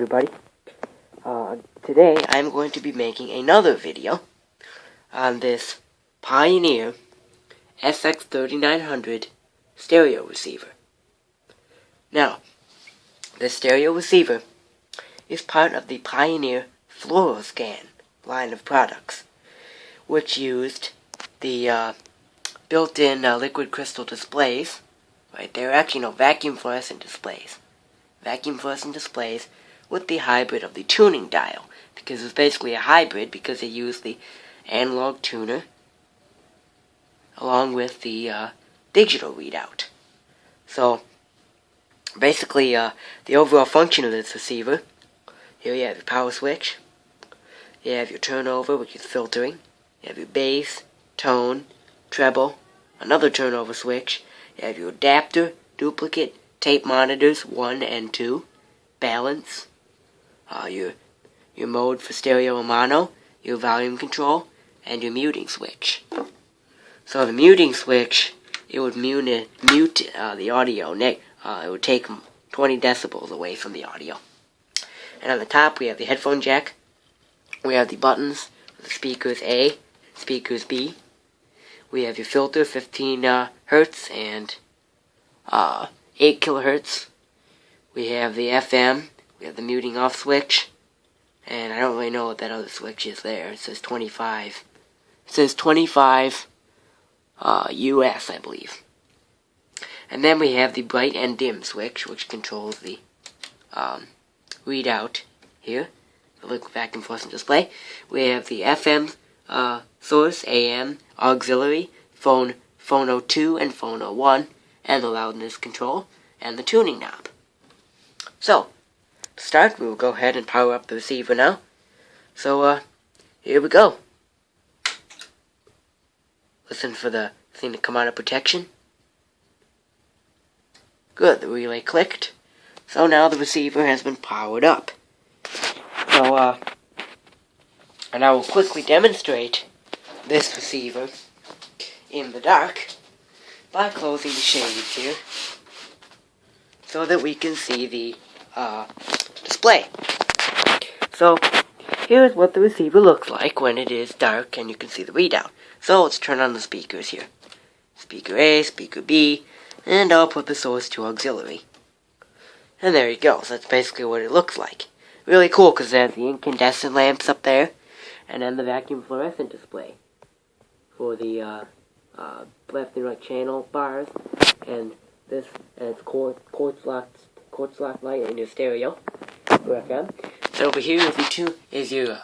everybody. Today I'm going to be making another video on this Pioneer SX-3900 stereo receiver. Now, this stereo receiver is part of the Pioneer Fluoroscan line of products, which used the built-in liquid crystal displays. Right there, actually no, vacuum fluorescent displays. Vacuum fluorescent displays with the hybrid of the tuning dial, because it's basically a hybrid because they use the analog tuner along with the digital readout. So basically the overall function of this receiver, here you have your power switch, you have your turnover, which is filtering, you have your bass, tone, treble, another turnover switch, you have your adapter, duplicate, tape monitors 1 and 2, balance, your mode for stereo and mono, your volume control, and your muting switch. So the muting switch, it would mute the audio. It would take 20 decibels away from the audio. And on the top we have the headphone jack. We have the buttons, the speakers A, speakers B. We have your filter, 15 hertz and 8 kilohertz. We have the FM. We have the muting off switch. And I don't really know what that other switch is there. It says 25. It says 25 US, I believe. And then we have the bright and dim switch, which controls the readout here, the liquid vacuum fluorescent display. We have the FM source, AM, auxiliary, phone 02 and phone 01, and the loudness control, and the tuning knob. So, to start, we will go ahead and power up the receiver now. So, here we go. Listen for the thing to come out of protection. Good, the relay clicked. So now the receiver has been powered up. So, and I will quickly demonstrate this receiver in the dark by closing the shades here so that we can see the display. So here's what the receiver looks like when it is dark and you can see the readout. So let's turn on the speakers here. Speaker A, speaker B, and I'll put the source to auxiliary. And there you go. So that's basically what it looks like. Really cool because there's the incandescent lamps up there, and then the vacuum fluorescent display for the left and right channel bars, and this, and it's quartz lock light in your stereo for FM. And over here is your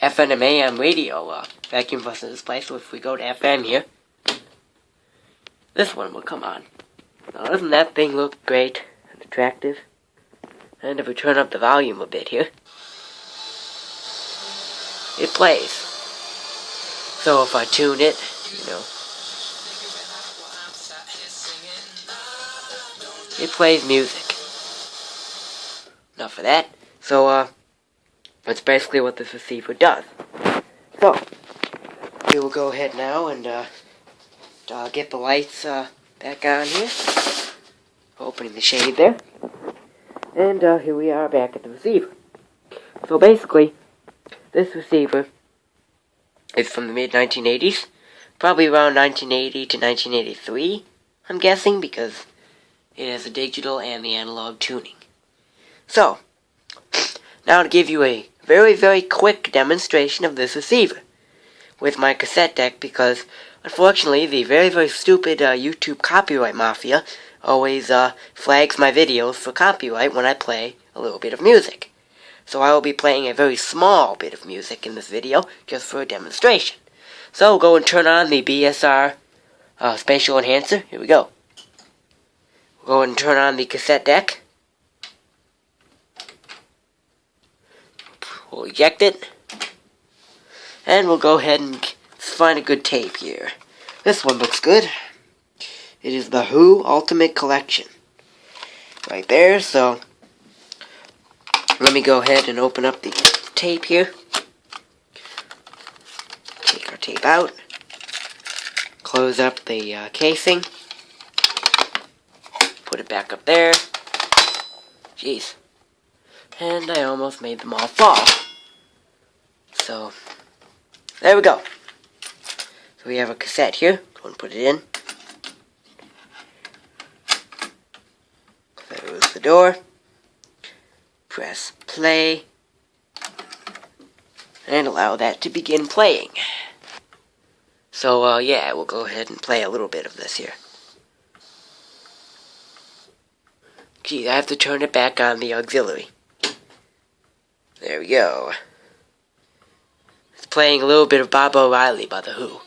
FM and AM radio vacuum fluorescent display. So if we go to FM here, this one will come on. Now doesn't that thing look great and attractive? And if we turn up the volume a bit here, it plays. So if I tune it, it plays music. Enough for that. So, that's basically what this receiver does. So, we will go ahead now and get the lights back on here. Opening the shade there. And here we are back at the receiver. So basically, this receiver is from the mid-1980s. Probably around 1980 to 1983, I'm guessing, because it has the digital and the analog tuning. So, now to give you a very, very quick demonstration of this receiver with my cassette deck, because unfortunately the very, very stupid YouTube copyright mafia always flags my videos for copyright when I play a little bit of music. So I will be playing a very small bit of music in this video, just for a demonstration. So we'll go and turn on the BSR spatial enhancer. Here we go. We'll go and turn on the cassette deck. We'll eject it. And we'll go ahead and find a good tape here. This one looks good. It is the Who Ultimate Collection. Right there, so let me go ahead and open up the tape here. Take our tape out. Close up the casing. Put it back up there. Jeez. And I almost made them all fall. So, there we go. So we have a cassette here. Go and put it in. Close the door. Press play. And allow that to begin playing. So, yeah, we'll go ahead and play a little bit of this here. Gee, I have to turn it back on the auxiliary. There we go. It's playing a little bit of Bob O'Reilly by The Who.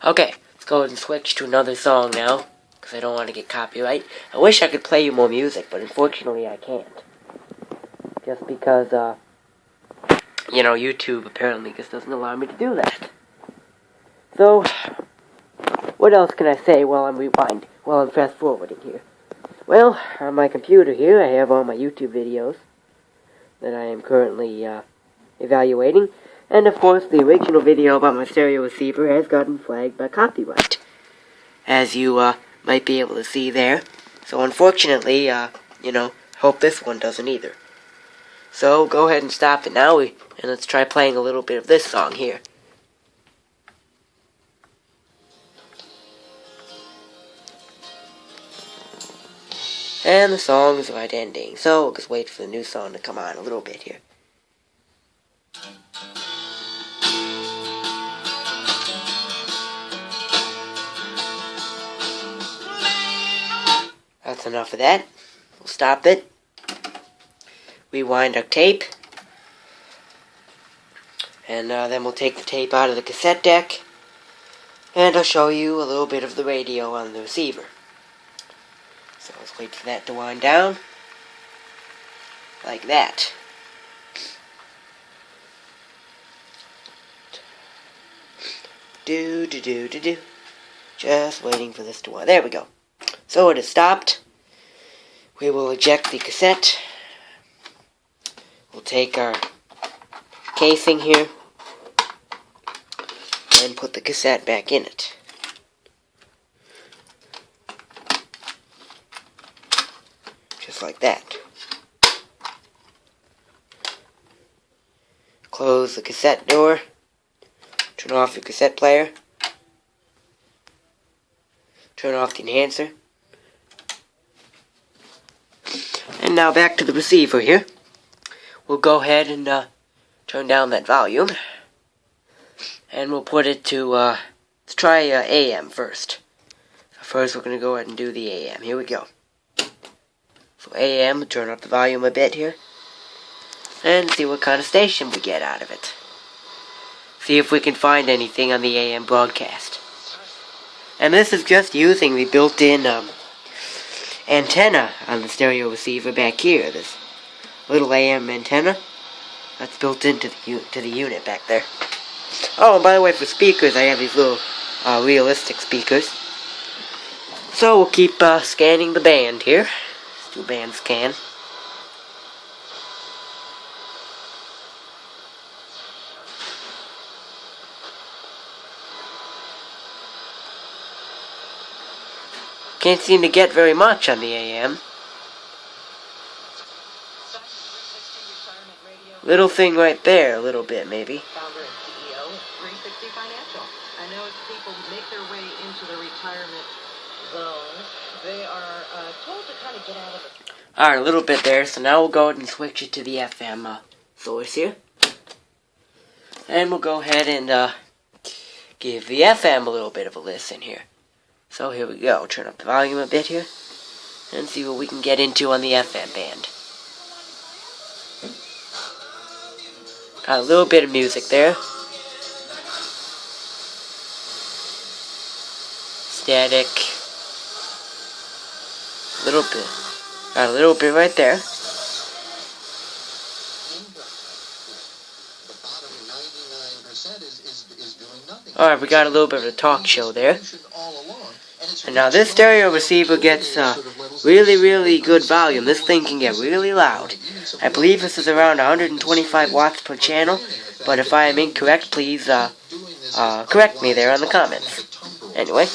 Okay, let's go ahead and switch to another song now, because I don't want to get copyright. I wish I could play you more music, but unfortunately I can't. Just because, YouTube apparently just doesn't allow me to do that. So, what else can I say while I'm fast forwarding here? Well, on my computer here, I have all my YouTube videos that I am currently evaluating. And of course, the original video about my stereo receiver has gotten flagged by copyright, as you might be able to see there. So unfortunately, hope this one doesn't either. So go ahead and stop it now, and let's try playing a little bit of this song here. And the song is right ending, so we'll just wait for the new song to come on a little bit here. That's enough of that. We'll stop it. Rewind our tape. And then we'll take the tape out of the cassette deck. And I'll show you a little bit of the radio on the receiver. So let's wait for that to wind down. Like that. Do. Just waiting for this to wind. There we go. So it has stopped. We will eject the cassette. We'll take our casing here and put the cassette back in it. Just like that. Close the cassette door. Turn off your cassette player. Turn off the enhancer. And now back to the receiver here. We'll go ahead and turn down that volume. And we'll put it to, let's try AM first. So first we're going to go ahead and do the AM. Here we go. So AM, turn up the volume a bit here. And see what kind of station we get out of it. See if we can find anything on the AM broadcast. And this is just using the built-in antenna on the stereo receiver back here. This little AM antenna that's built into the unit back there. Oh, and by the way, for speakers, I have these little realistic speakers. So we'll keep scanning the band here. Let's do band scan. Can't seem to get very much on the AM. Little thing right there, a little bit maybe. Founder and CEO of 360 Financial. I know as people make their way into the retirement zone, they are told to kind of get out of it. Alright, a little bit there, so now we'll go ahead and switch it to the FM source here. And we'll go ahead and give the FM a little bit of a listen here. So here we go. Turn up the volume a bit here and see what we can get into on the FM band. Got a little bit of music there. Static. A little bit. Got a little bit right there. Alright, we got a little bit of a talk show there. And now this stereo receiver gets really, really good volume. This thing can get really loud. I believe this is around 125 watts per channel, but if I am incorrect, please correct me there on the comments. Anyway,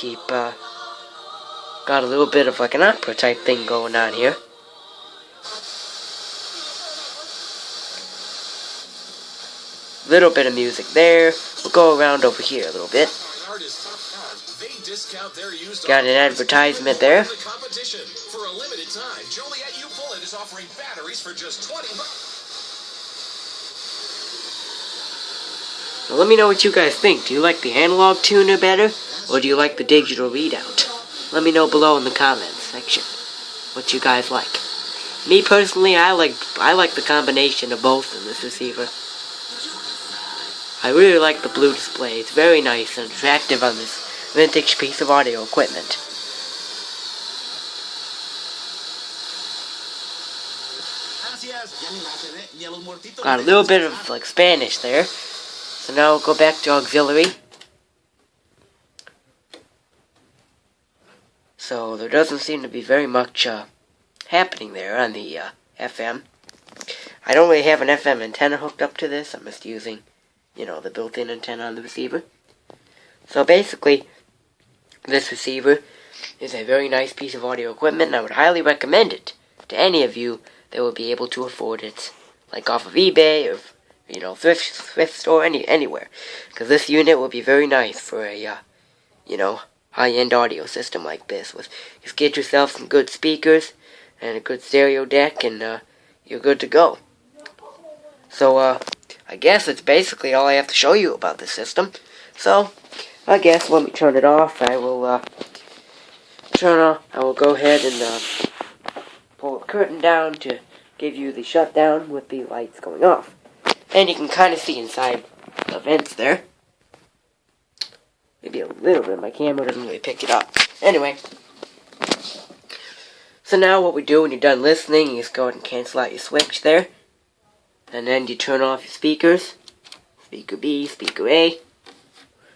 keep, got a little bit of like an opera type thing going on here. Little bit of music there. We'll go around over here a little bit. Got an advertisement there. For a limited time, Joliet U Bullet is offering batteries for just $20. So let me know what you guys think. Do you like the analog tuner better, or do you like the digital readout? Let me know below in the comments section what you guys like. Me personally, I like the combination of both in this receiver. I really like the blue display. It's very nice and attractive on this vintage piece of audio equipment. Got a little bit of like Spanish there. So now we'll go back to auxiliary. So there doesn't seem to be very much happening there on the FM. I don't really have an FM antenna hooked up to this. I'm just using, the built-in antenna on the receiver. So basically, this receiver is a very nice piece of audio equipment, and I would highly recommend it to any of you that will be able to afford it, like off of eBay or thrift store, anywhere, because this unit will be very nice for a high-end audio system like this. Just get yourself some good speakers and a good stereo deck, and you're good to go. So I guess that's basically all I have to show you about this system. So I guess let me turn it off. I will go ahead and pull the curtain down to give you the shutdown with the lights going off. And you can kind of see inside the vents there. Maybe a little bit. My camera doesn't really pick it up. Anyway. So now what we do when you're done listening, you just go ahead and cancel out your switch there. And then you turn off your speakers. Speaker B, speaker A.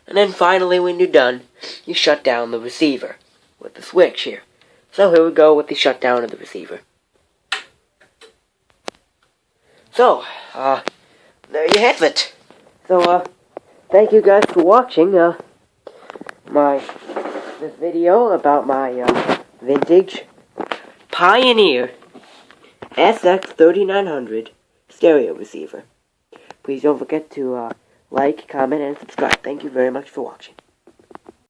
And then finally when you're done, you shut down the receiver with the switch here. So here we go with the shutdown of the receiver. So, there you have it. So, thank you guys for watching this video about my vintage Pioneer SX-3900 stereo receiver. Please don't forget to like, comment, and subscribe. Thank you very much for watching.